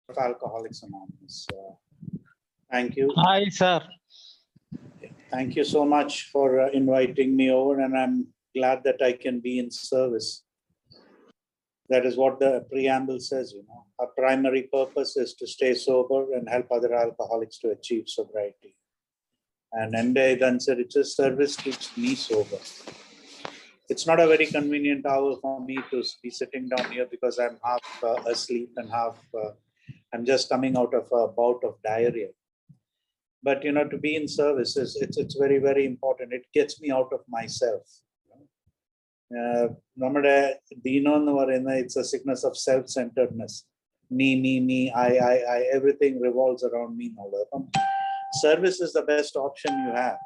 of Alcoholics Anonymous. Thank you. Hi, sir. Thank you so much for inviting me over, and I'm glad that I can be in service. That is what the preamble says, you know. Our primary purpose is to stay sober and help other alcoholics to achieve sobriety. And its service keeps me sober. It's not a very convenient hour for me to be sitting down here because I'm half asleep and half, I'm just coming out of a bout of diarrhea. But, you know, to be in service, it's very, very important. It gets me out of myself. It's a sickness of self-centeredness. Me, I, everything revolves around me. Service is the best option you have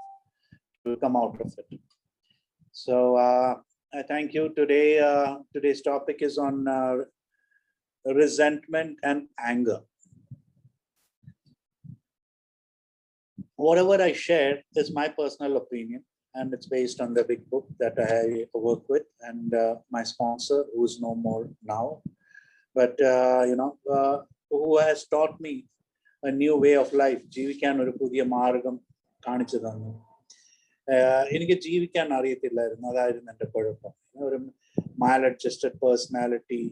to come out of it. So I thank you. Today's topic is on resentment and anger. Whatever I share is my personal opinion, and it's based on the big book that I work with and my sponsor, who's no more now, but who has taught me a new way of life. ജീവിക്കാൻ ഒരു പുതിയ മാർഗം കാണിച്ചു തന്നു. എനിക്ക് ജീവിക്കാൻ അറിയത്തില്ലായിരുന്നു, അതായിരുന്നു എൻ്റെ കുഴപ്പം. ഒരു maladjusted personality,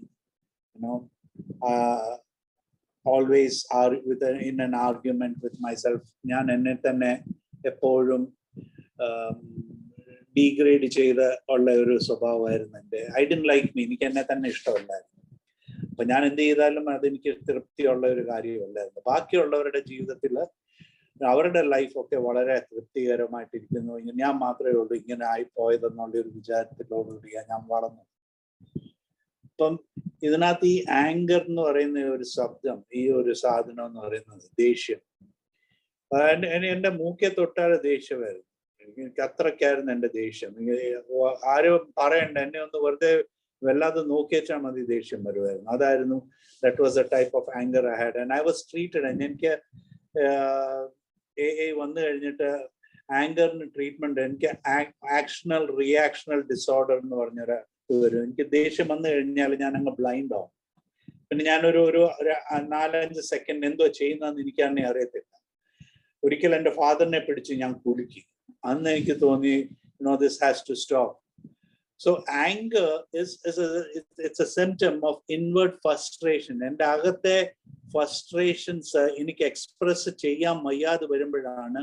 always are in an argument with myself. ഞാൻ എന്നെ തന്നെ എപ്പോഴും ഡീഗ്രേഡ് ചെയ്ത് ഉള്ള ഒരു സ്വഭാവമായിരുന്നു എൻ്റെ. I didn't like me. എനിക്ക് എന്നെ തന്നെ ഇഷ്ടമല്ലായിരുന്നു. അപ്പൊ ഞാൻ എന്ത് ചെയ്താലും അതെനിക്ക് തൃപ്തിയുള്ള ഒരു കാര്യമല്ലായിരുന്നു. ബാക്കിയുള്ളവരുടെ ജീവിതത്തിൽ അവരുടെ ലൈഫൊക്കെ വളരെ തൃപ്തികരമായിട്ടിരിക്കുന്നു. ഞാൻ മാത്രമേ ഉള്ളൂ ഇങ്ങനെ ആയിപ്പോയതെന്നുള്ള ഒരു വിചാരത്തിലോടുകൂടിയാണ് ഞാൻ വളർന്നു. അപ്പം ഇതിനകത്ത് ഈ ആങ്കർ എന്ന് പറയുന്ന ഒരു ശബ്ദം, ഈ ഒരു സാധനം എന്ന് പറയുന്നത് ദേഷ്യം. എൻ്റെ മൂക്കെ തൊട്ടാൽ ദേഷ്യമായിരുന്നു. എനിക്ക് അത്രയ്ക്കായിരുന്നു എൻ്റെ ദേഷ്യം. ആരും പറയണ്ട, എന്നെ ഒന്ന് വെറുതെ വല്ലാതെ നോക്കിയേച്ചാൽ മതി ദേഷ്യം വരുമായിരുന്നു. അതായിരുന്നു, that was A type of anchor I had and I was treated. എനിക്ക് വന്നു കഴിഞ്ഞിട്ട് ആങ്കറിന് ട്രീറ്റ്മെന്റ്, എനിക്ക് ആക്ഷണൽ റിയാക്ഷണൽ ഡിസോർഡർ എന്ന് പറഞ്ഞൊരു വരും. എനിക്ക് ദേഷ്യം വന്നു കഴിഞ്ഞാൽ ഞാൻ അങ്ങ് ബ്ലൈൻഡ് ആവും. പിന്നെ ഞാനൊരു 4-5 സെക്കൻഡ് എന്തോ ചെയ്യുന്നതെന്ന് എനിക്ക് തന്നെ അറിയത്തില്ല. ഒരിക്കൽ എൻ്റെ ഫാദറിനെ പിടിച്ച് ഞാൻ കുലുക്കി. അന്ന് എനിക്ക് തോന്നി, this has to stop. So anger it's a symptom of inward frustration. എൻ്റെ അകത്തെ ഫ്രസ്ട്രേഷൻസ് എനിക്ക് എക്സ്പ്രസ് ചെയ്യാൻ വയ്യാതെ വരുമ്പോഴാണ്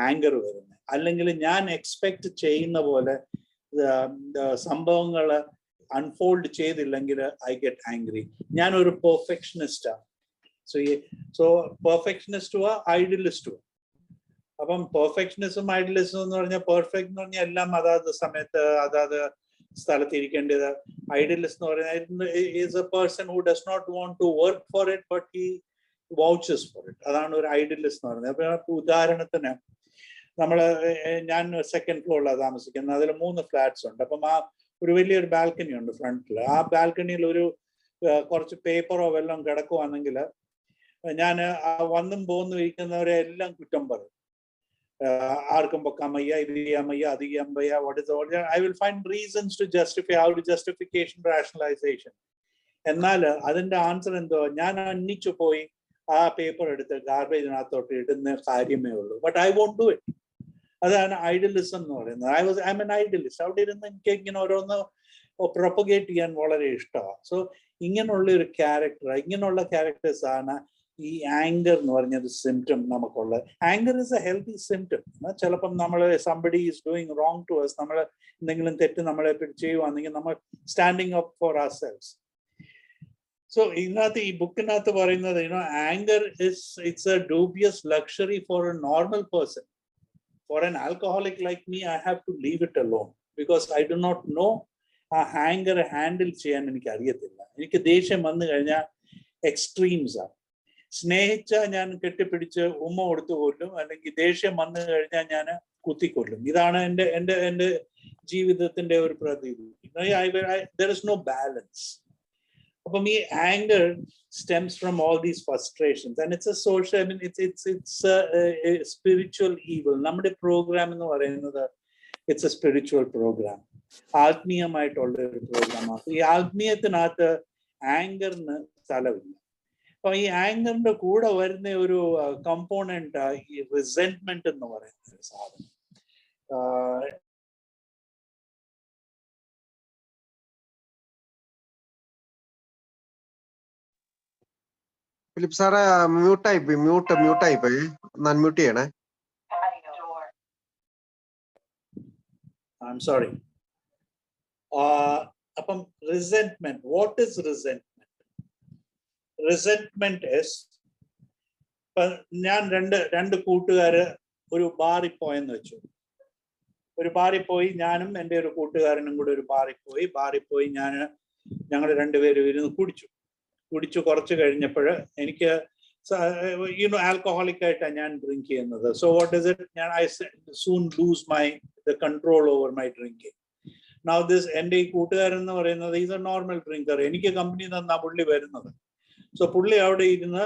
ആങ്കർ വരുന്നത്. അല്ലെങ്കിൽ ഞാൻ എക്സ്പെക്ട് ചെയ്യുന്ന പോലെ സംഭവങ്ങൾ അൺഫോൾഡ് ചെയ്തില്ലെങ്കിൽ ഐ ഗെറ്റ് ആംഗ്രി. ഞാനൊരു പെർഫെക്ഷനിസ്റ്റാണ്. സോ പെർഫെക്ഷനിസ്റ്റും ഐഡിയലിസ്റ്റും. അപ്പം പെർഫെക്ഷനിസം ഐഡിയലിസം എന്ന് പറഞ്ഞാൽ, പെർഫെക്റ്റ് എന്ന് പറഞ്ഞാൽ എല്ലാം അതാത് സമയത്ത് അതാത് സ്ഥലത്ത് ഇരിക്കേണ്ടത്. ഐഡിയലിസ്റ്റ് എന്ന് പറഞ്ഞാൽ is a person who does not want to work for it but he vouches for it. അതാണ് ഒരു ഐഡിയലിസ്റ്റ് എന്ന് പറയുന്നത്. അപ്പൊ ഉദാഹരണത്തിന് ഞാൻ 2nd ഫ്ലോറിലാണ് താമസിക്കുന്നത്. അതിൽ 3 ഫ്ലാറ്റ്സ് ഉണ്ട്. അപ്പം ഒരു വലിയൊരു ബാൽക്കണി ഉണ്ട് ഫ്രണ്ടിൽ. ആ ബാൽക്കണിയിൽ കുറച്ച് പേപ്പറോ വല്ലതും കിടക്കുവാണെങ്കിൽ ഞാൻ വന്നും പോന്നു ഇരിക്കുന്നവരെ എല്ലാം കുറ്റം പറയും. ആർക്കും പൊക്കാൻ വയ്യ, ഇത് ചെയ്യാൻ വയ്യ, അത് ചെയ്യാൻ വയ്യ. What is all I will find reasons to justify, ആ ഒരു ജസ്റ്റിഫിക്കേഷൻ, റാഷണലൈസേഷൻ. എന്നാൽ അതിന്റെ ആൻസർ എന്തോ, ഞാൻ അന്വേഷിച്ചു പോയി ആ പേപ്പർ എടുത്ത് ഗാർബേജിനകത്തോട്ട് ഇടുന്ന കാര്യമേ ഉള്ളൂ. But I won't do it. അതാണ് ഐഡിയലിസം എന്ന് പറയുന്നത്. I am an idealist. അവിടെ ഇരുന്ന് എനിക്ക് ഇങ്ങനെ ഓരോന്ന് പ്രൊപ്പഗേറ്റ് ചെയ്യാൻ വളരെ ഇഷ്ടമാണ്. സോ ഇങ്ങനെയുള്ള ഒരു ക്യാരക്ടർ, ഇങ്ങനെയുള്ള ക്യാരക്ടേഴ്സ് ആണ് ഈ ആങ്കർ എന്ന് പറഞ്ഞൊരു സിംറ്റം നമുക്കുള്ളത്. Anger is a healthy symptom. ചിലപ്പം നമ്മൾ somebody is doing wrong to us, നമ്മൾ എന്തെങ്കിലും തെറ്റ് നമ്മളെ ചെയ്യുവാണെങ്കിൽ നമ്മൾ standing up for ourselves. So ഇതിനകത്ത് ഈ ബുക്കിനകത്ത് പറയുന്നത്, anger it's a dubious luxury for a normal person. For an alcoholic like me, I have to leave it alone because I do not know ആ anchor handle ചെയ്യാൻ എനിക്ക് അറിയത്തില്ല. എനിക്ക് ദേഷ്യം വന്നു കഴിഞ്ഞാൽ എക്സ്ട്രീംസാണ്. സ്നേഹിച്ചാൽ ഞാൻ കെട്ടിപ്പിടിച്ച് ഉമ്മ കൊടുത്തു കൊല്ലും, അല്ലെങ്കിൽ ദേഷ്യം വന്നു കഴിഞ്ഞാൽ ഞാൻ കുത്തിക്കൊല്ലും. ഇതാണ് എൻ്റെ ജീവിതത്തിന്റെ ഒരു പ്രതീതി. There is no balance. അപ്പം ഈ anchor stems from all these frustrations, and it's a social, I mean it's a spiritual evil. നമ്മുടെ പ്രോഗ്രാം എന്ന് പറയുന്നത് it's a spiritual program. ആത്മീയമായിട്ടുള്ള ഒരു പ്രോഗ്രാമാണ്. ഈ ആത്മീയത്തിനകത്ത് ആങ്കറിന് സ്ഥലമില്ല. അപ്പൊ ഈ ആങ്കറിന്റെ കൂടെ വരുന്ന ഒരു കമ്പോണന്റ് ഈ റിസെന്റ്മെന്റ് എന്ന് പറയുന്ന ഒരു സാധനം. ഫിലിപ്പ് സാറെ മ്യൂട്ടായി പോയി, ഒന്ന് അൺമ്യൂട്ട് ചെയ്യണേ. I'm sorry. Upon resentment, what is resentment? Resentment is, ഞാൻ രണ്ട് കൂട്ടുകാര് ഒരു ബാറിൽ പോയെന്ന് വെച്ചു. ഒരു ബാറിൽ പോയി, ഞാനും എൻ്റെ ഒരു കൂട്ടുകാരനും കൂടെ ഒരു ബാറിൽ പോയി ഞങ്ങൾ രണ്ടുപേരും ഇരുന്ന് കുടിച്ചു കുറച്ച് കഴിഞ്ഞപ്പോൾ എനിക്ക് ആൽക്കഹോളിക് ആയിട്ടാണ് ഞാൻ ഡ്രിങ്ക് ചെയ്യുന്നത്. So what is it, I soon lose the control over my drinking. Now this എൻ്റെ ഈ കൂട്ടുകാരൻ എന്ന് പറയുന്നത് ഈസ് എ നോർമൽ ഡ്രിങ്കർ. എനിക്ക് കമ്പനി തന്നാ പുള്ളി വരുന്നത്. സോ പുള്ളി അവിടെ ഇരുന്ന്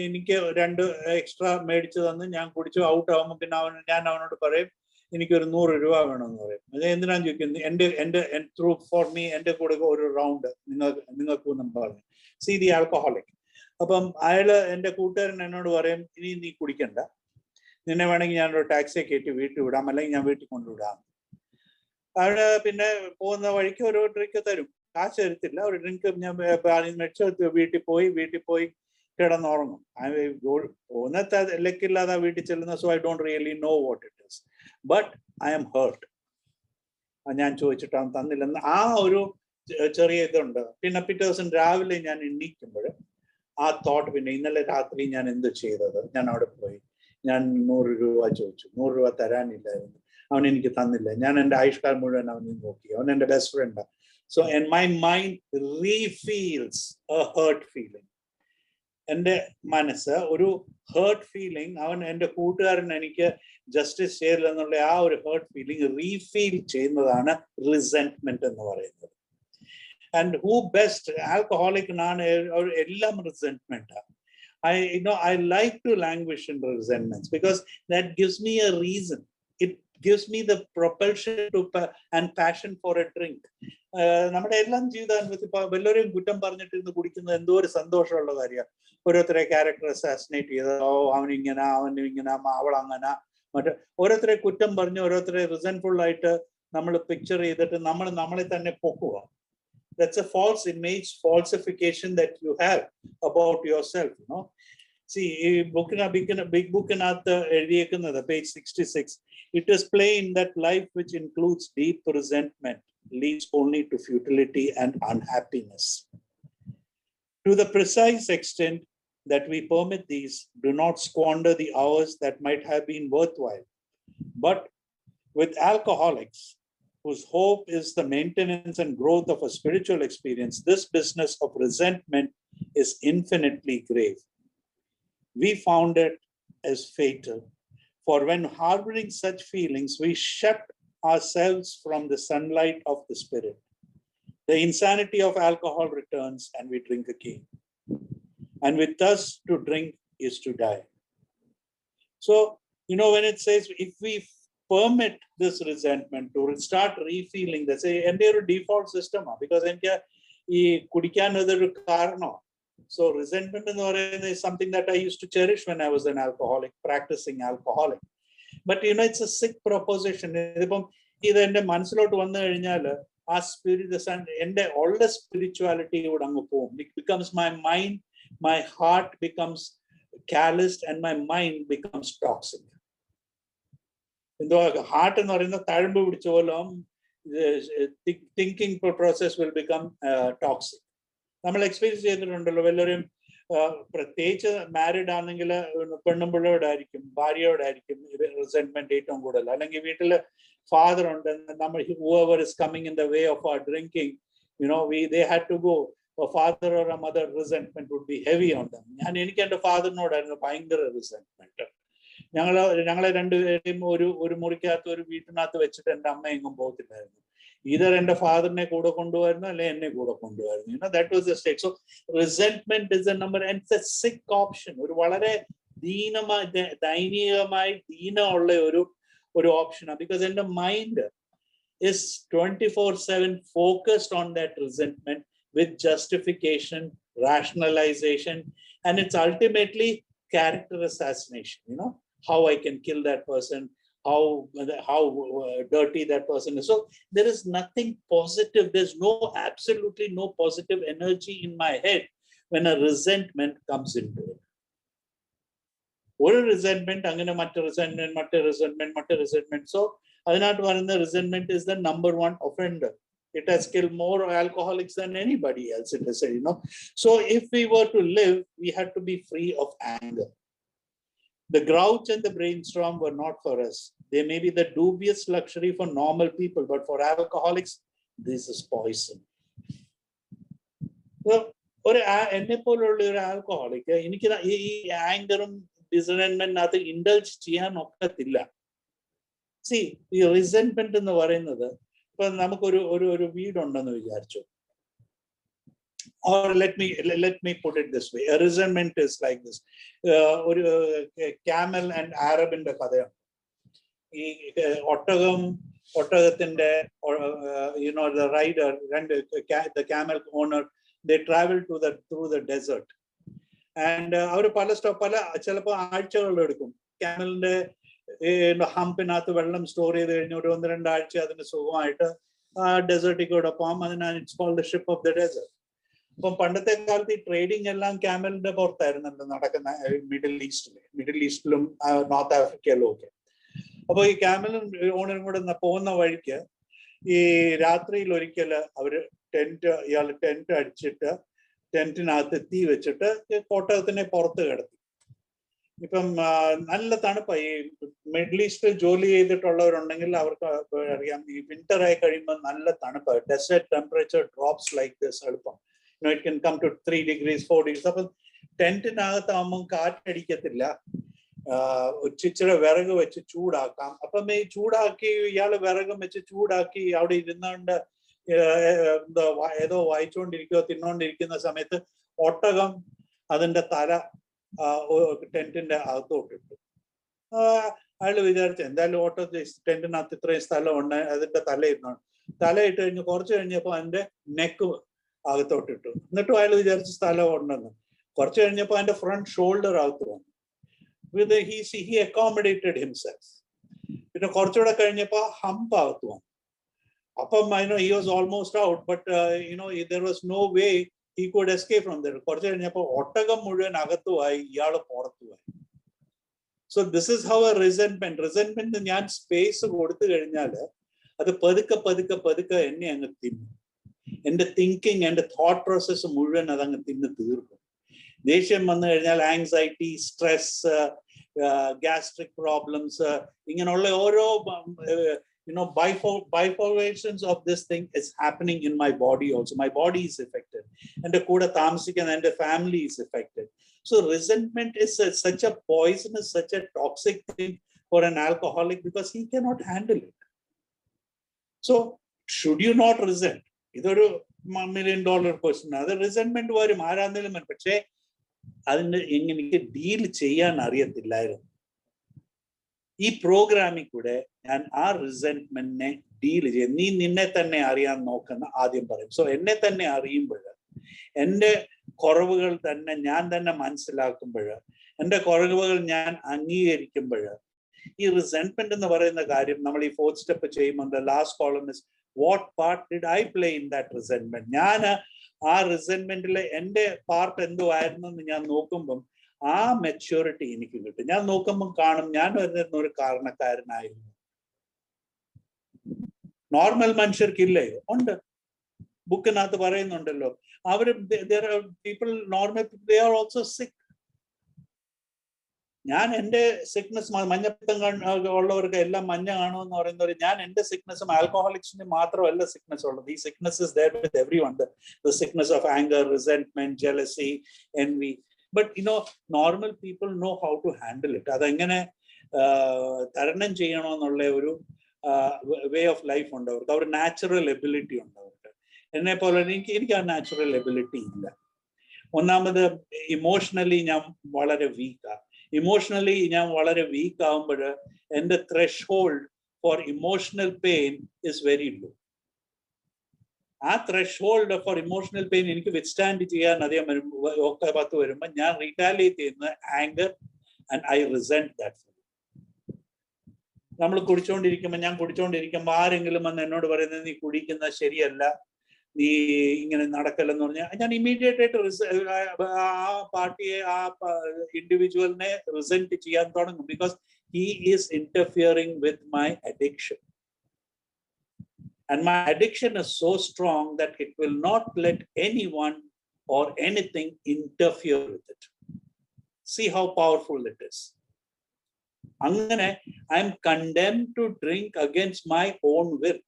എനിക്ക് 2 എക്സ്ട്രാ മേടിച്ചു തന്ന് ഞാൻ കുടിച്ചു ഔട്ട് ആവുമ്പോൾ പിന്നെ ഞാൻ അവനോട് പറയും എനിക്കൊരു 100 രൂപ വേണമെന്ന് പറയും. അത് എന്തിനാന്ന് ചോദിക്കുന്നു, എൻ്റെ ത്രൂ ഫോർ മീ, എൻ്റെ കൂടെ ഒരു റൗണ്ട് നിങ്ങൾക്കും പറഞ്ഞു. C the alcoholic. അപ്പം എൻ്റെ കൂട്ടുകാരൻ എന്നോട് പറയും, ഇനി നീ കുടിക്കണ്ട, നിന്നെ വേണമെങ്കിൽ ഞാനൊരു ടാക്സിയെ കയറ്റി വീട്ടിൽ വിടാം, അല്ലെങ്കിൽ ഞാൻ വീട്ടിൽ കൊണ്ടുവിടാം. അവിടെ പിന്നെ പോകുന്ന വഴിക്ക് ഒരു ഡ്രിങ്ക് തരും, കാശ് തരത്തില്ല. ഒരു ഡ്രിങ്ക് ഞാൻ മേടിച്ച് വീട്ടിൽ പോയി കിടന്നുറങ്ങും. പോകുന്ന ലക്കില്ലാതെ വീട്ടിൽ ചെല്ലുന്ന. So I don't really know what it is, but I am hurt. ഞാൻ ചോദിച്ചിട്ടാണ് തന്നില്ലെന്ന് ആ ഒരു ചെറിയ ഇതുണ്ട്. പിന്നെ പിറ്റേ ദിവസം രാവിലെ ഞാൻ എണീക്കുമ്പോൾ ആ തോട്ട്, പിന്നെ ഇന്നലെ രാത്രി ഞാൻ എന്ത് ചെയ്തത്, ഞാൻ അവിടെ പോയി ഞാൻ 100 രൂപ ചോദിച്ചു, 100 രൂപ തരാനില്ലായിരുന്നു, അവൻ എനിക്ക് തന്നില്ല. ഞാൻ എൻ്റെ ആയുഷ്കാലം മുഴുവൻ അവനെ നോക്കി, അവൻ എൻ്റെ ബെസ്റ്റ് ഫ്രണ്ടാണ്. So and my mind refeels a hurt feeling. എൻ്റെ മനസ്സ് ഒരു ഹേർട്ട് ഫീലിംഗ്, അവൻ എൻ്റെ കൂട്ടുകാരൻ എനിക്ക് ജസ്റ്റിസ് ചെയ്തില്ല എന്നുള്ള ആ ഒരു ഹേർട്ട് ഫീലിംഗ് റീഫീൽ ചെയ്യുന്നതാണ് റിസെന്റ്മെന്റ് എന്ന് പറയുന്നത്. ആൻഡ് ഹൂ ബെസ്റ്റ് ആൽക്കഹോളിക്കിനാണ് എല്ലാം റിസെന്റ്മെന്റ്. I like to languish in resentments because that gives me a reason. It gives me the propulsion to and passion for a drink. നമ്മുടെ എല്ലാം ജീവിതാനുഭവത്തിൽ ഇപ്പൊ വല്ലവരെയും കുറ്റം പറഞ്ഞിട്ടിരുന്ന് കുടിക്കുന്നത് എന്തോ ഒരു സന്തോഷമുള്ള കാര്യമാണ്. ഓരോരുത്തരെ ക്യാരക്ടർ അസാസിനേറ്റ് ചെയ്ത്, അവനിങ്ങനെ അവളങ്ങനെ, മറ്റേ ഓരോരുത്തരെ കുറ്റം പറഞ്ഞ് ഓരോരുത്തരെ റിസെന്റ്ഫുൾ ആയിട്ട് നമ്മൾ പിക്ചർ ചെയ്തിട്ട് നമ്മളെ തന്നെ പൊക്കുക. That's a false image, falsification that you have about yourself, you know. See, big book in page 66, it is plain that life which includes deep resentment leads only to futility and unhappiness. To the precise extent that we permit these, do not squander the hours that might have been worthwhile. But with alcoholics, whose hope is the maintenance and growth of a spiritual experience, this business of resentment is infinitely grave. We found it as fatal, for when harboring such feelings, we shut ourselves from the sunlight of the spirit. The insanity of alcohol returns and we drink again. And with us, to drink is to die. So, you know, when it says, if we permit this resentment to start refeeling, that's a default system, because so resentment is something that I used to cherish when I was an alcoholic, practicing alcoholic. But you know, it's a sick proposition. Our spirit, all the spirituality it becomes my mind, my heart becomes calloused, and my mind becomes toxic. Heart and thinking process will become toxic. നമ്മൾ experience ചെയ്തിട്ടുണ്ടല്ലോ, വല്ലവരും പ്രത്യേകിച്ച് married ആണെങ്കിൽ പെണ്ണുമ്പിള്ളയോടായിരിക്കും, ഭാര്യയോടായിരിക്കും റിസെന്റ്മെന്റ് ഏറ്റവും കൂടുതൽ. അല്ലെങ്കിൽ വീട്ടില് father ഉണ്ട്, നമ്മൾ whoever is coming in the way of our drinking, you know, they had to go. A father or a mother resentment would be heavy on them. എനിക്ക് എൻ്റെ ഫാദറിനോടായിരുന്നു ഭയങ്കര റിസെന്റ്മെന്റ്. ഞങ്ങളെ രണ്ടുപേരെയും ഒരു മുറിക്കകത്ത് ഒരു വീട്ടിനകത്ത് വെച്ചിട്ട് എൻ്റെ അമ്മ എങ്ങും പോകത്തില്ലായിരുന്നു. either എൻ്റെ ഫാദറിനെ കൂടെ കൊണ്ടുവരുന്നു അല്ലെങ്കിൽ എന്നെ കൂടെ കൊണ്ടുവരുന്നു. You know, that was the state. So resentment is a number, and it's a sick option. ഒരു വളരെ ദയനീയമായി ദീനമുള്ള ഒരു ഓപ്ഷനാണ്. because എൻ്റെ mind is 24/7 focused on that resentment with justification rationalization, and it's ultimately character assassination. How I can kill that person, how dirty that person is. So there is nothing positive. There's absolutely no positive energy in my head when a resentment comes into it. One resentment, angane matte resentment. So adinattu varunna resentment is the number one offender. It has killed more alcoholics than anybody else, it is said, So if we were to live, we had to be free of anger. The grouch and the brainstorm were not for us. They may be the dubious luxury for normal people, but for alcoholics, this is poison. എന്നെ പോലുള്ള ഒരു alcoholic എനിക്ക് ഈ ആങ്കറും ഡിസറൈൻമെന്റിനകത്ത് indulge ചെയ്യാൻ ഒക്കത്തില്ല. C ഈ റിസെന്റ്മെന്റ് എന്ന് പറയുന്നത്, ഇപ്പൊ നമുക്കൊരു ഒരു വീടുണ്ടെന്ന് വിചാരിച്ചു. Or let me put it this way. A resentment is like this. ഒരു camel and Arab ന്റെ കഥയാണ്. ഈ ഒട്ടകത്തിന്റെ the rider and the camel owner, they travel through the desert, and അവർ പല ചിലപ്പോൾ ആഴ്ചകൾ എടുക്കും. ക്യാമലിന്റെ ഹമ്പിനകത്ത് വെള്ളം സ്റ്റോർ ചെയ്ത് കഴിഞ്ഞ് ഒരു 1-2 ആഴ്ച അതിന് സുഖമായിട്ട് ഡെസേർട്ടിൽ കൂടെ പോകാം. അതിനാണ് it's called the ship of the desert. അപ്പം പണ്ടത്തെ കാലത്ത് ഈ ട്രേഡിംഗ് എല്ലാം ക്യാമലിന്റെ പുറത്തായിരുന്നല്ലോ നടക്കുന്ന, മിഡിൽ ഈസ്റ്റിലും നോർത്ത് ആഫ്രിക്കയിലും ഒക്കെ. അപ്പൊ ഈ ക്യാമലും ഓണറും കൂടെ പോകുന്ന വഴിക്ക് ഈ രാത്രിയിൽ ഒരിക്കല് അവര് ഇയാൾ ടെന്റ് അടിച്ചിട്ട് ടെന്റിനകത്ത് തീ വെച്ചിട്ട് ഒട്ടകത്തിനെ പുറത്ത് കിടത്തി. ഇപ്പം നല്ല തണുപ്പായി. ഈ മിഡിൽ ഈസ്റ്റിൽ ജോലി ചെയ്തിട്ടുള്ളവരുണ്ടെങ്കിൽ അവർക്ക് അറിയാം, ഈ വിന്റർ ആയി കഴിയുമ്പോൾ നല്ല തണുപ്പായി. Desert temperature drops like this എളുപ്പം. It can come to 3 degrees, 4 degrees. അപ്പൊ ടെന്റിനകത്താകുമ്പോൾ കാറ്റടിക്കത്തില്ല. ഇച്ചിരി വിറക് വെച്ച് ചൂടാക്കാം. അപ്പം ഈ ചൂടാക്കി ഇയാള് വിറകും വെച്ച് ചൂടാക്കി അവിടെ ഇരുന്നുകൊണ്ട് ഏതോ വായിച്ചുകൊണ്ടിരിക്കുകയോ തിന്നോണ്ടിരിക്കുന്ന സമയത്ത് ഒട്ടകം അതിന്റെ തല ടെന്റിന്റെ അകത്തോട്ടിട്ടു. അയാൾ വിചാരിച്ചു എന്തായാലും ടെന്റിനകത്ത് ഇത്രയും സ്ഥലം ഉണ്ട്, അതിന്റെ തലയിട്ട് കഴിഞ്ഞ് കുറച്ച് കഴിഞ്ഞപ്പോ അതിന്റെ നെക്ക് അകത്തോട്ടിട്ടു. എന്നിട്ടും അയാൾ വിചാരിച്ച സ്ഥലം ഉണ്ടെന്ന്. കുറച്ച് കഴിഞ്ഞപ്പോ അതിന്റെ ഫ്രണ്ട് ഷോൾഡർ അകത്ത് വന്നു. He accommodated himself. പിന്നെ കുറച്ചുകൂടെ കഴിഞ്ഞപ്പോ ഹംപ് അകത്ത് വന്നു. അപ്പം he was almost out, but there was no way he could escape from there. കുറച്ച് കഴിഞ്ഞപ്പോ ഒട്ടകം മുഴുവൻ അകത്തുമായി, ഇയാള് പുറത്തുമായി. So this is how a resentment ഞാൻ സ്പേസ് കൊടുത്തു കഴിഞ്ഞാല് അത് പതുക്കെ എന്നെ അങ്ങ് തിന്നും. എന്റെ തിങ്കിങ്, എന്റെ തോട്ട് പ്രോസസ് മുഴുവൻ അതങ്ങ് തിന്ന് തീർക്കും. ദേഷ്യം വന്നു കഴിഞ്ഞാൽ ആങ്സൈറ്റി, സ്ട്രെസ്, ഗ്യാസ്ട്രിക് പ്രോബ്ലംസ്, ഇങ്ങനെയുള്ള ഓരോ bifurcations of this thing is happening in my body also. My body is affected. എന്റെ കൂടെ താമസിക്കുന്ന എന്റെ family is affected. So resentment is such a poisonous, such a toxic thing for an alcoholic because he cannot handle it. So should you not resent? ഇതൊരു $1 million question. അത് റിസെന്റ്മെന്റ് വരും, ആരാന്നേലും വരും. പക്ഷേ അതിന് എനിക്ക് ഡീൽ ചെയ്യാൻ അറിയത്തില്ലായിരുന്നു. ഈ പ്രോഗ്രാമിൽ കൂടെ ഞാൻ ആ റിസെന്റ്മെന്റിനെ ഡീൽ ചെയ്യും. നീ നിന്നെ തന്നെ അറിയാൻ നോക്കുന്ന ആദ്യം പറയും. സോ എന്നെ തന്നെ അറിയുമ്പോൾ, എൻ്റെ കുറവുകൾ തന്നെ ഞാൻ തന്നെ മനസ്സിലാക്കുമ്പോൾ, എൻ്റെ കുറവുകൾ ഞാൻ അംഗീകരിക്കുമ്പോൾ, ഈ റിസെന്റ്മെന്റ് എന്ന് പറയുന്ന കാര്യം നമ്മൾ ഈ 4th സ്റ്റെപ്പ് ചെയ്യുമ്പോൾ last column is what part did I play in that resentment? ഞാൻ ആ റിസെന്റ്മെന്റിലെ എൻ്റെ പാർട്ട് എന്തോ ആയിരുന്നു എന്ന് ഞാൻ നോക്കുമ്പം ആ മെച്യൂരിറ്റി എനിക്ക് കിട്ടും. ഞാൻ നോക്കുമ്പം കാണും ഞാൻ ഒരു കാരണക്കാരനായിരുന്നു. നോർമൽ മനുഷ്യർക്കില്ലേ? ഉണ്ട്. ബുക്കിനകത്ത് പറയുന്നുണ്ടല്ലോ, അവര് people normal they are also sick. ഞാൻ എൻ്റെ സിക്നസ്, മഞ്ഞപ്പിത്തം ഉള്ളവർക്ക് എല്ലാം മഞ്ഞ കാണുമെന്ന് പറയുന്നവർ, ഞാൻ എൻ്റെ സിക്നസും ആൽക്കഹോളിക്സിന് മാത്രമല്ല സിക്നസ് ഉള്ളത്. ഈ sickness is there with everyone. The sickness of anger, resentment, jealousy, envy. But normal people know how to handle it. അതെങ്ങനെ തരണം ചെയ്യണമെന്നുള്ള ഒരു വേ ഓഫ് ലൈഫ് ഉണ്ട് അവർക്ക്. അവർ നാച്ചുറൽ എബിലിറ്റി ഉണ്ട് അവർക്ക്. എന്നെ പോലെ എനിക്ക് ആ നാച്ചുറൽ എബിലിറ്റി ഇല്ല. ഒന്നാമത് ഇമോഷണലി ഞാൻ വളരെ വീക്കാണ്. ഇമോഷണലി ഞാൻ വളരെ വീക്ക് ആകുമ്പോൾ എൻ്റെ threshold for emotional pain is very low. ആ ത്രെഷോൾഡ് ഫോർ ഇമോഷണൽ പെയിൻ എനിക്ക് വിത്ത്സ്റ്റാൻഡ് ചെയ്യാൻ അധികം ഒക്കെ പത്ത് വരുമ്പോൾ ഞാൻ റീറ്റാലിയേറ്റ് ചെയ്യുന്ന anger and I resent that. നമ്മൾ ഞാൻ കുടിച്ചോണ്ടിരിക്കുമ്പോൾ ആരെങ്കിലും വന്ന് എന്നോട് പറയുന്നത് നീ കുടിക്കുന്നത് ശരിയല്ല, നീ ഇങ്ങനെ നടക്കല്ലെന്ന് പറഞ്ഞാൽ ഞാൻ ഇമ്മീഡിയറ്റ് ആയിട്ട് ആ പാർട്ടിയെ ആ ഇൻഡിവിജ്വലിനെ റിസെന്റ് ചെയ്യാൻ തുടങ്ങും. Because he is interfering with my addiction. And my addiction is so strong that it will not let anyone or anything interfere with it. See how powerful it is. Angane, I am condemned to drink against my own will.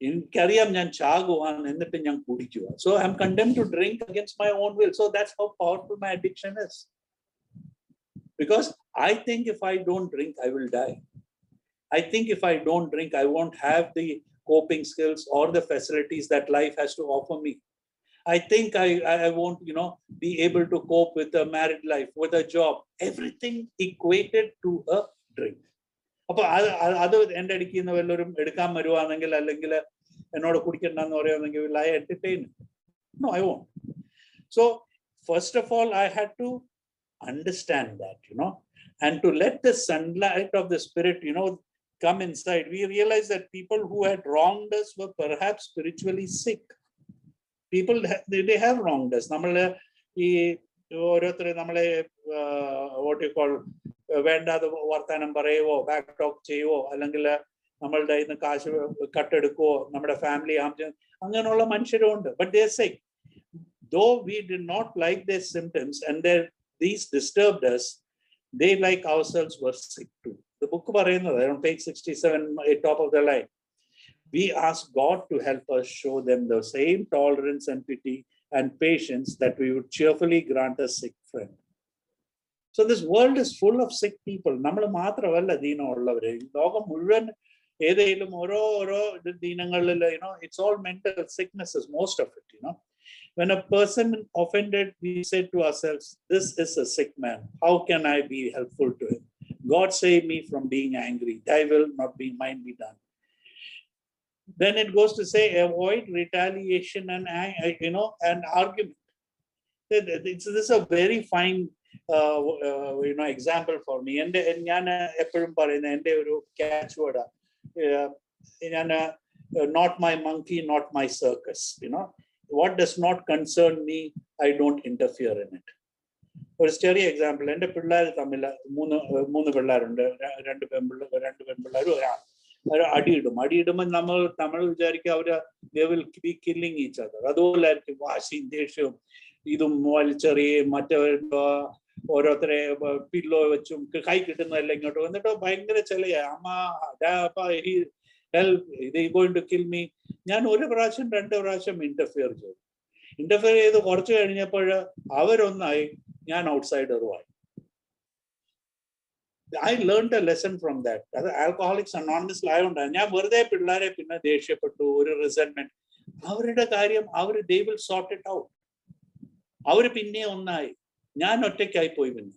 എനിക്കറിയാം ഞാൻ ചാകുവാൻ, എന്നിട്ട് ഞാൻ കുടിക്കുക. So I am condemned to drink against my own will. So that's how powerful my addiction is. Because I think if I don't drink, I will die. I think if I don't drink, I won't have the coping skills or the facilities that life has to offer me. I think I won't, be able to cope with a married life, with a job, everything equated to a drink. അപ്പൊ അത് എൻ്റെ അടിക്കുന്ന വല്ലവരും എടുക്കാൻ വരുവാണെങ്കിൽ അല്ലെങ്കിൽ എന്നോട് കുടിക്കണ്ടെന്ന് പറയുകയാണെങ്കിൽ will I entertain it? No, I won't. So first of all, I had to understand that, and to let the sunlight of the Spirit, come inside. We realized that people who had wronged us were perhaps spiritually sick. People, they have wronged us. നമ്മള് ഈ ഓരോരുത്തരെ നമ്മളെ what you call വേണ്ടാതെ വർത്താനം പറയുവോ, back talk ചെയ്യുവോ, അല്ലെങ്കിൽ നമ്മളുടെ കയ്യിൽ നിന്ന് കാശ് കട്ടെടുക്കുവോ, നമ്മുടെ ഫാമിലി അങ്ങനെയുള്ള മനുഷ്യരും ഉണ്ട്. But they are sick. Though we did not like their symptoms and these disturbed us, they like ourselves were sick too. The book പറയുന്നത് on page 67, top of the line, we ask God to help us show them the same tolerance and pity and patience that we would cheerfully grant a sick friend. So this world is full of sick people. നമ്മൾ മാത്രമല്ല ദീനമുള്ളവര്, ലോകം മുഴുവൻ ഏതെങ്കിലും ഓരോ ദീനങ്ങളിൽ, it's all mental sicknesses, most of it. When a person offended, we say to ourselves, this is a sick man. How can I be helpful to him? God save me from being angry. Thy will not be mine be done. Then it goes to say, avoid retaliation and and argument. This is a very fine example for me. And ഞാൻ എപ്പോഴും പറയുന്ന എൻ്റെ ഒരു catch വേർഡാ, ഞാൻ not my monkey, not my circus. What does not concern me, I don't interfere in it. ഒരു ചെറിയ example, എൻ്റെ പിള്ളേർ തമ്മിൽ മൂന്ന് പിള്ളേരുണ്ട്, രണ്ട് പെൺപിള്ളേരും ഒരാൾ അടിയിടുമ്പോൾ നമ്മൾ വിചാരിക്കുക അവര് they will be killing each other. അതുപോലെ ആയിരിക്കും വാശിയും ദേഷ്യവും ഇതും വലിച്ചെറിയും, ഓരോരുത്തരെ പില്ലോ വെച്ചും കൈ കിട്ടുന്നതല്ല ഇങ്ങോട്ട് വന്നിട്ട് ഭയങ്കര ചെലയാ, അമ്മ ഇത് going to kill me. ഞാൻ ഒരു പ്രാവശ്യം 2 പ്രാവശ്യം ഇന്റർഫിയർ ചെയ്ത് കുറച്ച് കഴിഞ്ഞപ്പോൾ അവരൊന്നായി, ഞാൻ ഔട്ട്സൈഡറുമായി. I learned a lesson from that. അത് ആൽക്കഹോളിക്സ് അനോണിമസ് ആയതുകൊണ്ടാണ്. ഞാൻ വെറുതെ പിള്ളേരെ പിന്നെ ദേഷ്യപ്പെട്ടു, ഒരു റിസെന്റ്മെന്റ്. അവരുടെ കാര്യം they will sort it out. അവര് പിന്നെ ഒന്നായി, ഞാൻ ഒറ്റയ്ക്കായി പോയി പിന്നെ.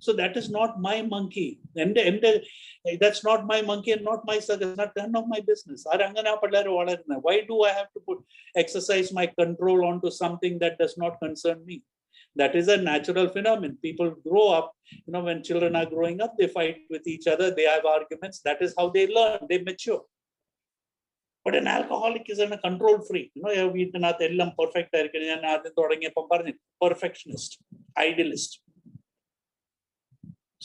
So that is not my monkey. That's not my monkey and not my circus. Not none of my business. Why do I have to exercise my control onto something that does not concern me? That is a natural phenomenon. People grow up, when children are growing up, they fight with each other, they have arguments. That is how they learn, they mature. But an alcoholic is a control freak. Perfect. Perfectionist, idealist.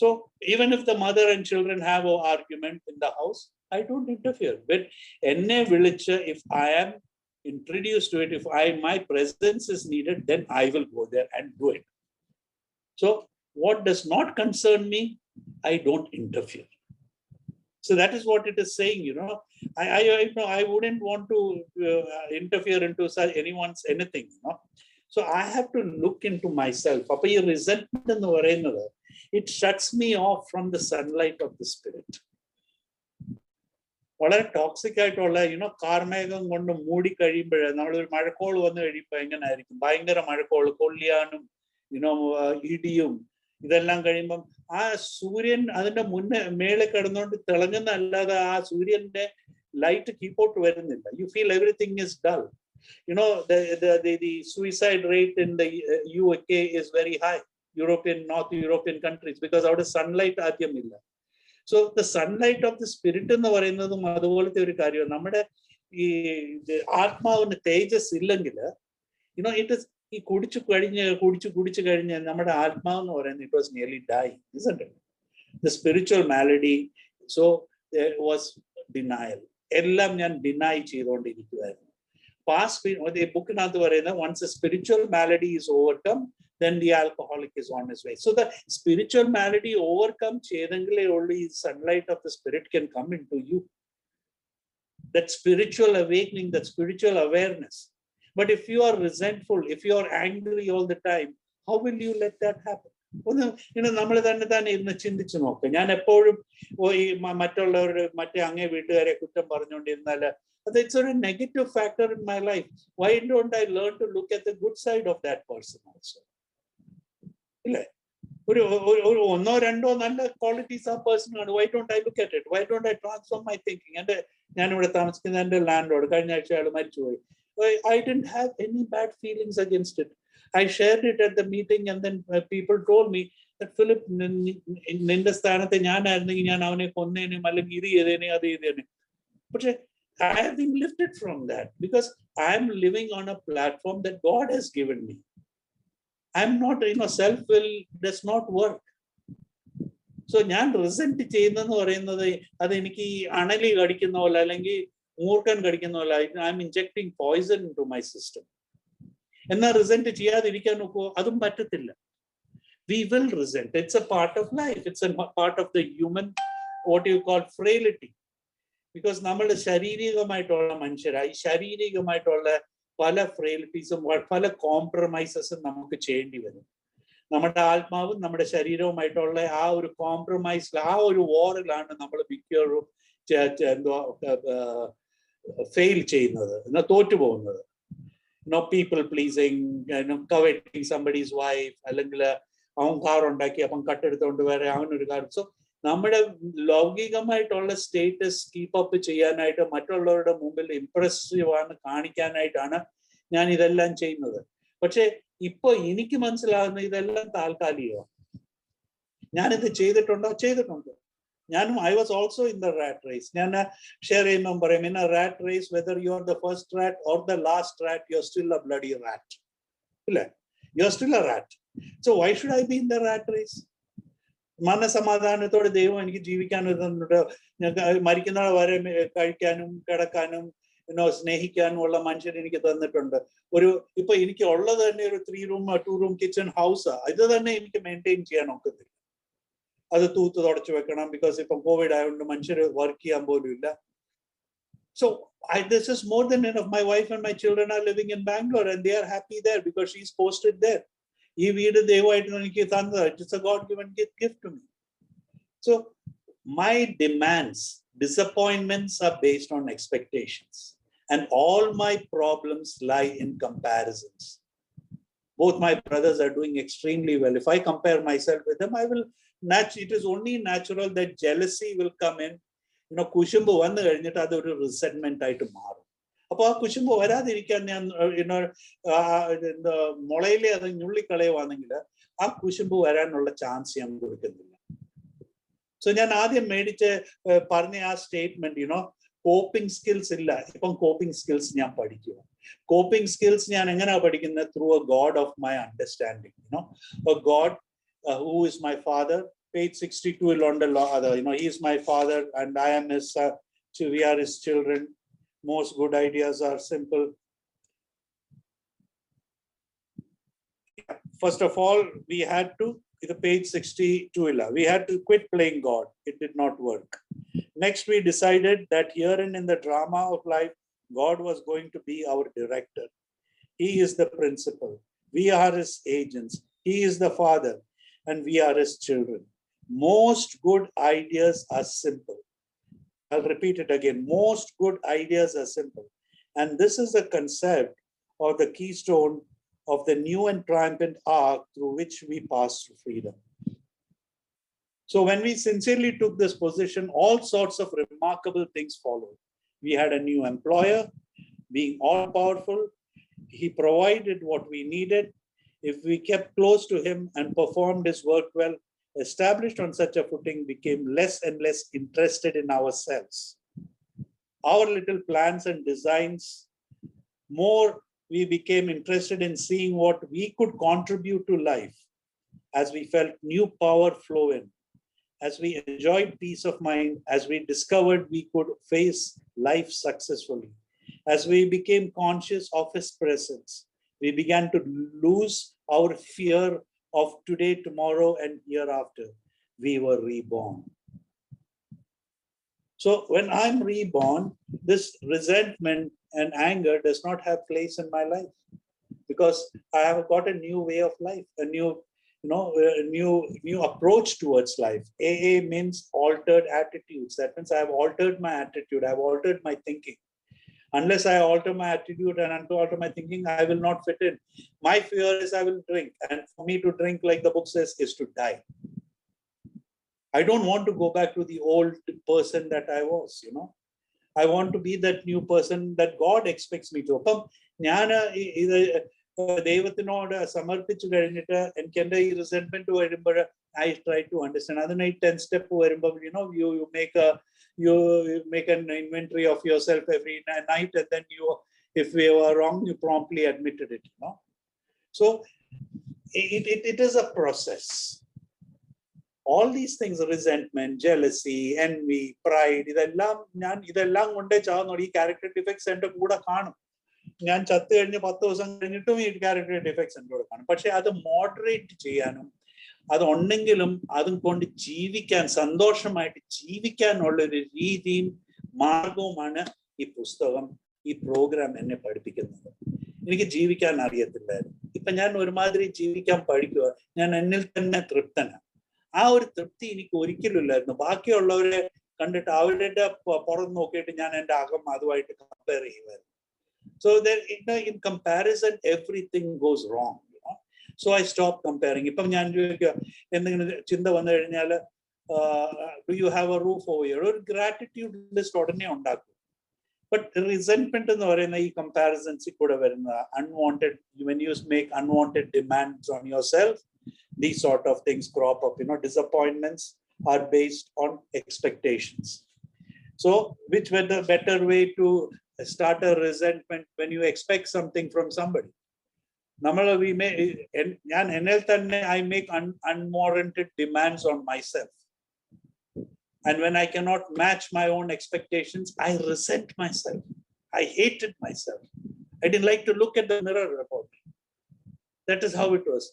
So even if the mother and children have an argument in the house, I don't interfere. But if I am introduced to it, if my presence is needed, then I will go there and do it. So what does not concern me, I don't interfere. So that is what it is saying. I wouldn't want to interfere into anyone's anything. So I have to look into myself. Resentment, it shuts me off from the sunlight of the Spirit. വളരെ toxic ആയിട്ടുള്ള കാർമേഘം കൊണ്ട് മൂടി കഴിയുമ്പോൾ, നമ്മളൊരു മഴക്കോൾ വന്നു കഴിയുമ്പോൾ എങ്ങനെ ആയിരിക്കും, ഭയങ്കര മഴക്കോൾ, കൊള്ളിയാനും ഇടിയും ഇതെല്ലാം കഴിയുമ്പം ആ സൂര്യൻ അതിന്റെ മേലെ കിടന്നുകൊണ്ട് തിളങ്ങുന്നല്ലാതെ ആ സൂര്യന്റെ light keep out varunilla. You feel everything is dull. You know, the suicide rate in the UK is very high, North European countries, because out of sunlight adyamilla. So the sunlight of the spirit എന്ന് പറയുന്നതും അതുപോലത്തെ ഒരു കാര്യമാണ്. നമ്മുടെ ഈ ആത്മാവിന് തേജസ് ഇല്ലെങ്കിൽ, you know it is, ഈ കുടിച്ചു കഴിഞ്ഞ് നമ്മുടെ ആത്മാവ് എന്ന് പറയുന്നത് it was nearly die, isn't it? The spiritual malady, so there was denial. എല്ലാം ഞാൻ ഡിനൈ ചെയ്തുകൊണ്ടിരിക്കുകയായിരുന്നു. പാസ്റ്റ് ബുക്കിനകത്ത് പറയുന്നത് once a spiritual malady is overcome, then the alcoholic is on his way. So the spiritual malady overcome chedangile only sunlight of the spirit can come into you. That spiritual awakening, that spiritual awareness. But if you are resentful, if you are angry all the time, how will you let that happen? നമ്മൾ തന്നെ ഇന്ന് ചിന്തിച്ചു നോക്കാം. ഞാൻ എപ്പോഴും ഈ മറ്റുള്ളവരുടെ അങ്ങേ വീട്ടുകാരെ കുറ്റം പറഞ്ഞുകൊണ്ടിരുന്നാൽ it's a negative factor in my life. Why don't I learn to look at the good side of that person also? ഒരു ഒന്നോ രണ്ടോ നല്ല ക്വാളിറ്റീസ് ആ പേഴ്സണാണ്. Why don't I look at it? Why don't I transform my thinking? ഞാനിവിടെ താമസിക്കുന്ന എൻ്റെ land Lord കഴിഞ്ഞ ആഴ്ച അയാൾ മരിച്ചുപോയി. I didn't have any bad feelings against it. I shared it at the meeting, and then people told me that Philip, നിന്റെ സ്ഥാനത്ത് ഞാനായിരുന്നെങ്കിൽ ഞാൻ അവനെ കൊന്നേനും അല്ലെങ്കിൽ ഇത് ചെയ്തേനെ അത് ചെയ്തേനെ. പക്ഷെ I have been lifted from that because I am living on a platform that God has given me. I'm not, self-will does not work. So ഞാൻ resent ചെയ്യുന്നെന്ന് പറയുന്നത് അത് എനിക്ക് ഈ അണലി കടിക്കുന്ന പോലെ അല്ലെങ്കിൽ മൂർഖൻ കടിക്കുന്ന പോലെ I am injecting poison into my system. എന്നാൽ റിസെന്റ് ചെയ്യാതിരിക്കാൻ നോക്കുമോ? അതും പറ്റത്തില്ല. We will resent. It's a part of life. It's a part of the human, what you call frailty. Because നമ്മൾ ശാരീരികമായിട്ടുള്ള മനുഷ്യരായി ശാരീരികമായിട്ടുള്ള പല ഫ്രെയിലിറ്റീസും പല കോംപ്രമൈസസും നമുക്ക് ചെയ്യേണ്ടി വരും. നമ്മുടെ ആത്മാവും നമ്മുടെ ശരീരവുമായിട്ടുള്ള ആ ഒരു കോംപ്രമൈസിൽ, ആ ഒരു വാറിലാണ് നമ്മൾ മിക്കവാറും ഫെയിൽ ചെയ്യുന്നത്, തോറ്റുപോകുന്നത്. People pleasing, coveting somebody's wife, അല്ലെങ്കിൽ അവൻ കാർ ഉണ്ടാക്കി അപ്പം കട്ടെടുത്തോണ്ട് വരെ അവനൊരു കാർ. സോ നമ്മുടെ ലൗകികമായിട്ടുള്ള സ്റ്റേറ്റസ് കീപ്പപ്പ് ചെയ്യാനായിട്ട്, മറ്റുള്ളവരുടെ മുമ്പിൽ ഇംപ്രസീവ് ആണ് കാണിക്കാനായിട്ടാണ് ഞാൻ ഇതെല്ലാം ചെയ്യുന്നത്. പക്ഷെ ഇപ്പൊ എനിക്ക് മനസ്സിലാകുന്ന ഇതെല്ലാം താൽക്കാലികമാണ്. ഞാനിത് ചെയ്തിട്ടുണ്ട്. ഞാനും I was also in the rat race. ഞാൻ ഷെയർ ചെയ്യുമ്പോൾ പറയും, in a rat race whether you are the first rat or the last rat, you are still a bloody rat. ഇല്ലേ? You are still a rat. So why should I be in the rat race? മനസമാധാനത്തോടെ ദൈവം എനിക്ക് ജീവിക്കാൻ തന്നിട്ട്, മരിക്കുന്ന വരെ കഴിക്കാനും കിടക്കാനും സ്നേഹിക്കാനും ഉള്ള മനുഷ്യൻ എനിക്ക് തന്നിട്ടുണ്ട്. ഇപ്പൊ എനിക്ക് ഉള്ളത് തന്നെ ഒരു 3 room 2 room കിച്ചൺ ഹൗസാ. ഇത് തന്നെ എനിക്ക് മെയിൻറ്റെയിൻ ചെയ്യാൻ ഒക്കത്തില്ല. അത് തൂത്ത് തുടച്ചു വെക്കണം. ബിക്കോസ് ഇപ്പൊ കോവിഡ് ആയതുകൊണ്ട് മനുഷ്യർ വർക്ക് ചെയ്യാൻ പോലും ഇല്ല. So this is more than enough. My wife and my children are living in Bangalore and they are happy there because she's posted there. ഈ വീട് ദൈവമായിട്ട് എനിക്ക് തന്നത്. It's a God given gift to me. So my demands, disappointments are based on expectations, and all my problems lie in comparisons. Both my brothers are doing extremely well. If I compare myself with them, it is only natural that jealousy will come in. കുശുമ്പ് വന്നു കഴിഞ്ഞിട്ട് അതൊരു റിസെന്റ്മെന്റ് ആയിട്ട് മാറും. അപ്പൊ ആ കുശുമ്പ് വരാതിരിക്കാൻ ഞാൻ മുളയിലെ അത് ഞുള്ളിക്കളയുവാണെങ്കിൽ ആ കുശുമ്പ് വരാനുള്ള ചാൻസ് ഞാൻ കൊടുക്കുന്നില്ല. സോ ഞാൻ ആദ്യം പറഞ്ഞ ആ സ്റ്റേറ്റ്മെന്റ്, കോപ്പിംഗ് സ്കിൽസ് ഇല്ല. ഇപ്പം കോപ്പിംഗ് സ്കിൽസ് ഞാൻ പഠിക്കുക. കോപ്പിംഗ് സ്കിൽസ് ഞാൻ എങ്ങനെയാ പഠിക്കുന്നത്? Through A God of my understanding. A God who is my father. Page 62 he is my father and I am his son. We are his children. Most good ideas are simple. First of all, we had to, page 62, we had to quit playing God. It did not work. Next, we decided that herein in the drama of life, God was going to be our director. He is the principal. We are his agents. He is the father and we are his children. Most good ideas are simple. I'll repeat it again. Most good ideas are simple. And this is the concept or the keystone of the new and triumphant arc through which we pass to freedom. So when we sincerely took this position, all sorts of remarkable things followed. We had a new employer, being all powerful. He provided what we needed. If we kept close to him and performed his work well, established on such a footing, became less and less interested in ourselves, our little plans and designs. More we became interested in seeing what we could contribute to life as we felt new power flow in, as we enjoyed peace of mind, as we discovered we could face life successfully, as we became conscious of his presence. We began to lose our fear of today, tomorrow, and hereafter. We were reborn. So when I'm reborn, this resentment and anger does not have place in my life, because I have got a new way of life, a new, a new approach towards life. AA means altered attitudes. That means I have altered my attitude. I have altered my thinking. Unless I alter my attitude and alter my thinking, I will not fit in. My fear is I will drink. And for me to drink, like the book says, is to die. I don't want to go back to the old person that I was, I want to be that new person that God expects me to. അപ്പം ഞാൻ ഇത് ദൈവത്തിനോട് സമർപ്പിച്ചു കഴിഞ്ഞിട്ട് എനിക്ക് എൻ്റെ ഈ റിസെന്റ്മെന്റ് വരുമ്പോൾ I try to understand. അതിന് ഈ 10 step വരുമ്പോൾ, you make an inventory of yourself every night, and then if you are wrong, you promptly admitted it. So it is a process. All these things, resentment, jealousy, envy, pride, ഇതെല്ലാം കൊണ്ടേ ചാവുന്നു. ഈ character defects എൻ്റെ കൂടെ കാണും. ഞാൻ ചത്തു കഴിഞ്ഞ് 10 ദിവസം കഴിഞ്ഞിട്ടും ഈ ക്യാരക്ടർ ഡിഫക്ട്സ് എൻ്റെ കൂടെ കാണും. പക്ഷെ അത് മോഡറേറ്റ് ചെയ്യാനും, അതുണ്ടെങ്കിലും അതും കൊണ്ട് ജീവിക്കാൻ, സന്തോഷമായിട്ട് ജീവിക്കാനുള്ള ഒരു രീതിയും മാർഗവുമാണ് ഈ പുസ്തകം, ഈ പ്രോഗ്രാം എന്നെ പഠിപ്പിക്കുന്നത്. എനിക്ക് ജീവിക്കാൻ അറിയത്തില്ലായിരുന്നു. ഇപ്പൊ ഞാൻ ഒരുമാതിരി ജീവിക്കാൻ പഠിക്കുക. ഞാൻ എന്നിൽ തന്നെ തൃപ്തനാണ്. ആ ഒരു തൃപ്തി എനിക്ക് ഒരിക്കലും ഇല്ലായിരുന്നു. ബാക്കിയുള്ളവരെ കണ്ടിട്ട് അവരുടെ പുറം നോക്കിയിട്ട് ഞാൻ എൻ്റെ അകം അതുമായിട്ട് കമ്പയർ ചെയ്യുമായിരുന്നു. So in comparison, everything goes wrong. So I stopped comparing. ഇപ്പം ഞാൻ എന്തെങ്കിലും ചിന്ത വന്നു കഴിഞ്ഞാൽ, do you have a roof over here? ഒരു ഗ്രാറ്റിറ്റ്യൂഡ് ലിസ്റ്റ് ഉടനെ ഉണ്ടാക്കും. ബട്ട് റിസെന്റ്മെന്റ് എന്ന് പറയുന്ന ഈ കമ്പാരിസൺസിൽ കൂടെ വരുന്ന unwanted, when you make unwanted demands on yourself, these sort of things crop up. Disappointments are based on expectations. So which were the better way to start a resentment when you expect something from somebody? I make unwarranted demands on myself. And when I cannot match my own expectations, I resent myself. I hated myself. I didn't like to look at the mirror about me. That is how it was.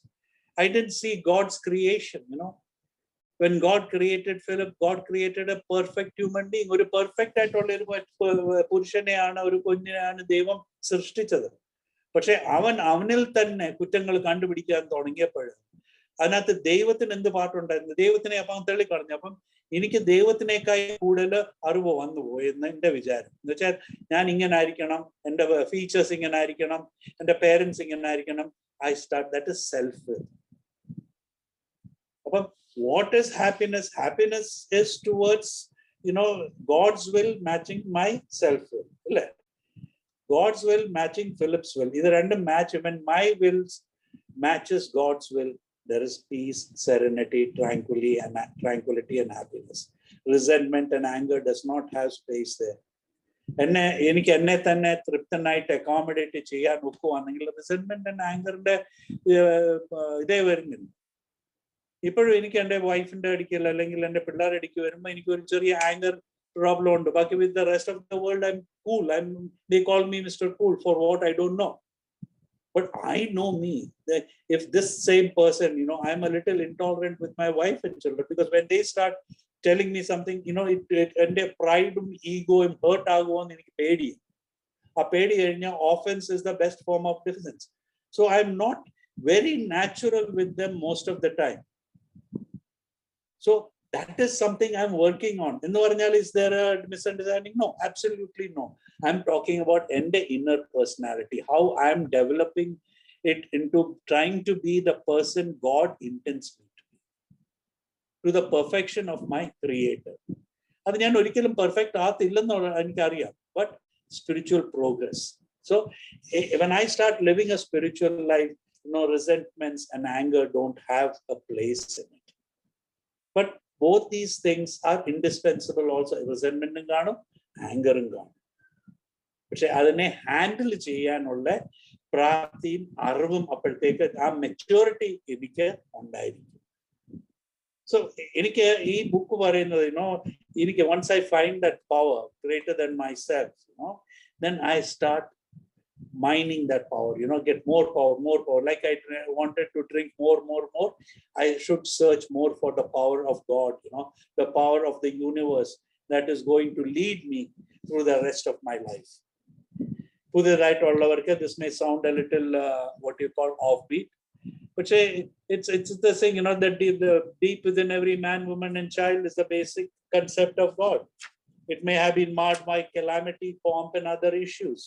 I didn't see God's creation, When God created Philip, God created a perfect human being. ഒരു perfect ആയിട്ടുള്ള ഒരു പുരുഷനെയാണ്, ഒരു കുഞ്ഞിനെയാണ് ദൈവം സൃഷ്ടിച്ചത്. പക്ഷെ അവനിൽ തന്നെ കുറ്റങ്ങൾ കണ്ടുപിടിക്കാൻ തുടങ്ങിയപ്പോൾ അതിനകത്ത് ദൈവത്തിന് എന്ത് പാട്ടുണ്ടായിരുന്നു? ദൈവത്തിനെ അപ്പം തള്ളിക്കളഞ്ഞു. അപ്പം എനിക്ക് ദൈവത്തിനേക്കാൾ കൂടുതൽ അറിവ് വന്നു പോയി എന്ന് എൻ്റെ വിചാരം. എന്ന് വെച്ചാൽ ഞാൻ ഇങ്ങനെ ആയിരിക്കണം, എൻ്റെ ഫീച്ചേഴ്സ് ഇങ്ങനെ ആയിരിക്കണം, എൻ്റെ പേരൻസ് ഇങ്ങനെ ആയിരിക്കണം. that is self-will. അപ്പം what is happiness? Happiness is towards, God's will matching my self-will. God's will matching Philip's will. Either random match, when my will matches God's will, there is peace, serenity, tranquility and happiness. Resentment and anger does not have space there. എനിക്ക് എന്നെ തന്നെ തൃപ്തനായിട്ട് accommodate ചെയ്യാൻ ഒക്കുവാണെങ്കിൽ റിസെന്റ്മെന്റ് and ആങ്കറിന്റെ ഇതേ വരുന്നില്ല. ഇപ്പോഴും എനിക്ക് എൻ്റെ വൈഫിന്റെ അടിക്കൽ അല്ലെങ്കിൽ എൻ്റെ പിള്ളേരുടെ അടിക്ക് വരുമ്പോൾ എനിക്ക് ഒരു ചെറിയ ആങ്കർ problem ഉണ്ട്. ബാക്കി with the rest of the world I'm cool. They call me Mr. Cool for what I don't know. But I know me. That if this same person, I'm a little intolerant with my wife and children, because when they start telling me something, and their pride and ego and hurt ആകുമോന്ന് എനിക്ക് പേടിയാണ്. ആ പേടി കഴിഞ്ഞാൽ offense is the best form of defense. So I'm not very natural with them most of the time. So that is something I'm working on. Is there a misunderstanding? No, absolutely no. I'm talking about the inner personality, how I'm developing it into trying to be the person God intends me to be, to the perfection of my Creator. അത് ഞാൻ ഒരിക്കലും perfect ആകത്തില്ലെന്നുള്ള എനിക്കറിയാം. but spiritual progress. So when I start living a spiritual life, resentments and anger don't have a place in it. But both these things are indispensable also. Resentment and anger and പക്ഷെ അതിനെ handle ചെയ്യാനുള്ള പ്രാപ്തിയും അറിവും അപ്പോഴത്തേക്ക് ആ maturity എനിക്ക് ഉണ്ടായിരിക്കും. So എനിക്ക് ഈ ബുക്ക് പറയുന്നത് എനിക്ക് once I find that power greater than myself, then I start mining that power, get more power. Like I wanted to drink more, I should search more for the power of God, the power of the universe that is going to lead me through the rest of my life. This may sound a little what you call offbeat, but it's the thing, that the deep within every man, woman and child is the basic concept of God. It may have been marred by calamity, pomp and other issues,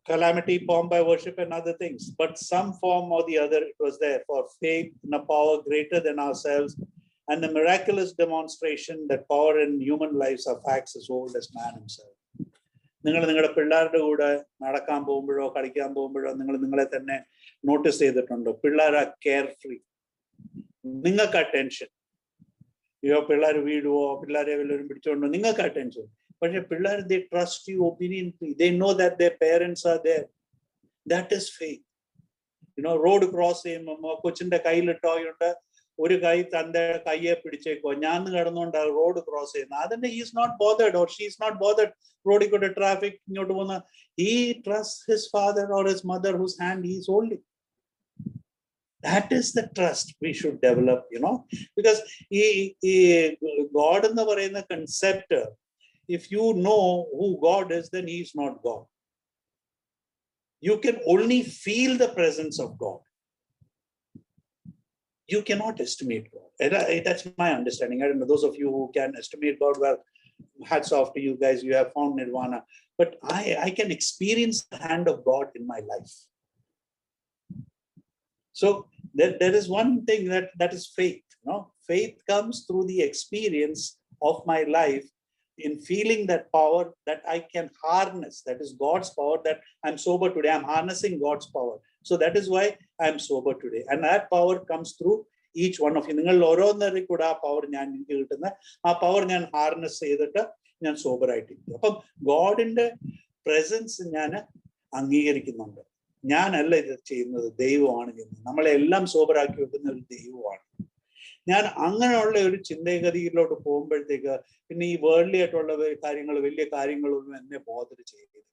calamity, pomp by worship and other things, but some form or the other it was there for faith in a power greater than ourselves, and the miraculous demonstration that power in human lives are facts as old as man himself. നിങ്ങളുടെ പിള്ളേരുടെ കൂടെ നടക്കാൻ പോകുമ്പോഴോ കളിക്കാൻ പോകുമ്പോഴോ നിങ്ങളെ തന്നെ notice ചെയ്തിട്ടുണ്ടോ? പിള്ളേർ ആ കെയർ ഫ്രീ, നിങ്ങൾക്ക് ആ ടെൻഷൻ, പിള്ളേർ വീഴുവോ, പിള്ളേരെ വല്ലവരും പിടിച്ചോണ്ടോ, നിങ്ങൾക്ക് ആ ടെൻഷൻ. പക്ഷെ പിള്ളേർ they trust you obediently, they know that their parents are there. That is faith. Road cross ചെയ്യുമ്പോ കൊച്ചിന്റെ കയ്യിൽ ടോയുണ്ട്, ഒരു കൈ തന്റെ കയ്യെ പിടിച്ചേക്കോ, ഞാൻ കിടന്നുകൊണ്ട് റോഡ് ക്രോസ് ചെയ്യുന്നത്, അതിന്റെ he is not bothered or she is not bothered. റോഡിൽ കൂടെ ട്രാഫിക് ഇങ്ങോട്ട് പോകുന്ന, he trusts his father or his mother whose hand he is holding. That is the trust we should develop, because God എന്ന് പറയുന്ന concept, if you know who God is, then he is not God. You can only feel the presence of God. You cannot estimate God. That's my understanding. I don't know, those of you who can estimate God, well, hats off to you guys, you have found nirvana. But I can experience the hand of God in my life. So there is one thing that is faith. Faith comes through the experience of my life in feeling that power that I can harness. That is God's power, that I'm sober today. I'm harnessing God's power. So that is why I'm sober today. And that power comes through each one of you. നിങ്ങൾ ഓരോന്നറി കൂടെ ആ power എനിക്ക് കിട്ടുന്ന ആ power ഞാൻ harness ചെയ്തിട്ട് ഞാൻ sober ആയിട്ടിരിക്കും. അപ്പം ഗോഡിന്റെ പ്രസൻസ് ഞാൻ അംഗീകരിക്കുന്നുണ്ട്. ഞാനല്ല ഇത് ചെയ്യുന്നത്, ദൈവമാണ് ചെയ്യുന്നത്. നമ്മളെ എല്ലാം സോബറാക്കി വെക്കുന്ന ഒരു ദൈവമാണ്. ഞാൻ അങ്ങനെയുള്ള ഒരു ചിന്തഗതിയിലോട്ട് പോകുമ്പോഴത്തേക്ക് പിന്നെ ഈ വേൾഡ്ലി ആയിട്ടുള്ള കാര്യങ്ങൾ, വലിയ കാര്യങ്ങളൊന്നും എന്നെ ബോധർ ചെയ്തില്ല.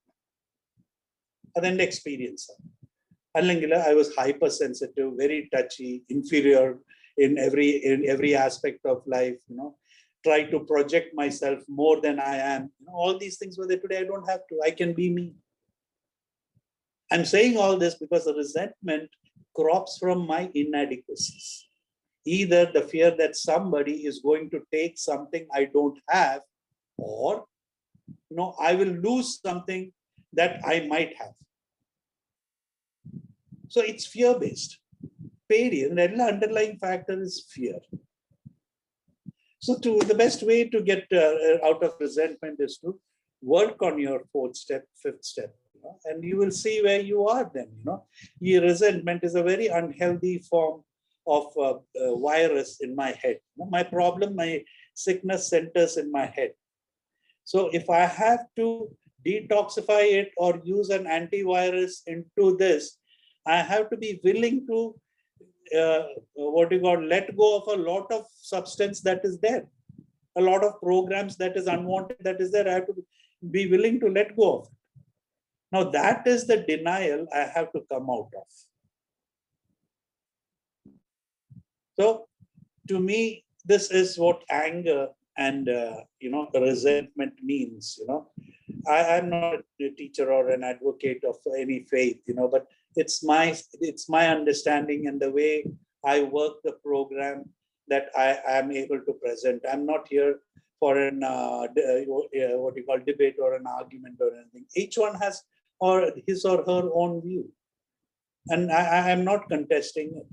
അതെന്റെ എക്സ്പീരിയൻസ് ആണ്. അല്ലെങ്കിൽ I was hypersensitive, very touchy, inferior in every aspect of life, try to project myself more than I am. All these things were there. Today I don't have to. I can be me. I'm saying all this because the resentment crops from my inadequacies. Either the fear that somebody is going to take something I don't have, or I will lose something that I might have. So it's fear-based. The underlying factor is fear. So the best way to get out of resentment is to work on your fourth step, fifth step, and you will see where you are then. Your resentment is a very unhealthy form of virus in my head. My problem, my sickness centers in my head. So if I have to detoxify it or use an antivirus into this, I have to be willing to let go of a lot of substance that is there, a lot of programs that is unwanted that is there. I have to be willing to let go of it. Now that is the denial I have to come out of. So to me, this is what anger and resentment means. I'm not a teacher or an advocate of any faith, but it's my understanding and the way I work the program that I am able to present. I'm not here for an debate or an argument or anything. Each one has his or her own view, and I am not contesting it.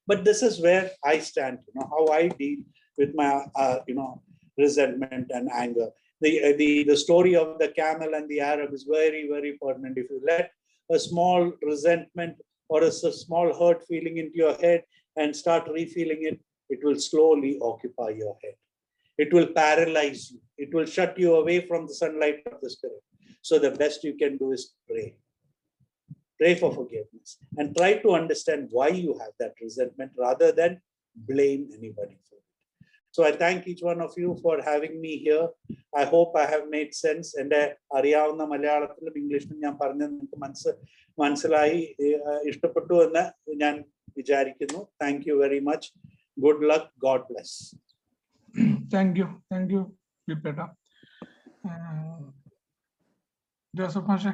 But this is where I stand, how I deal with my resentment and anger. the story of the camel and the Arab is very, very pertinent. If you let a small resentment or a small hurt feeling into your head and start refeeling it, it will slowly occupy your head. It will paralyze you. It will shut you away from the sunlight of the Spirit. So the best you can do is pray. Pray for forgiveness and try to understand why you have that resentment rather than blame anybody for it. So I thank each one of you for having me here. I hope I have made sense. എൻ്റെ അറിയാവുന്ന മലയാളത്തിലും ഇംഗ്ലീഷിലും ഞാൻ പറഞ്ഞത് നിങ്ങൾക്ക് മനസ്സിലായി ഇഷ്ടപ്പെട്ടു എന്ന് ഞാൻ വിചാരിക്കുന്നു. Thank you very much. Good luck. God bless. Thank you, Vipeta. Joseph Mashe.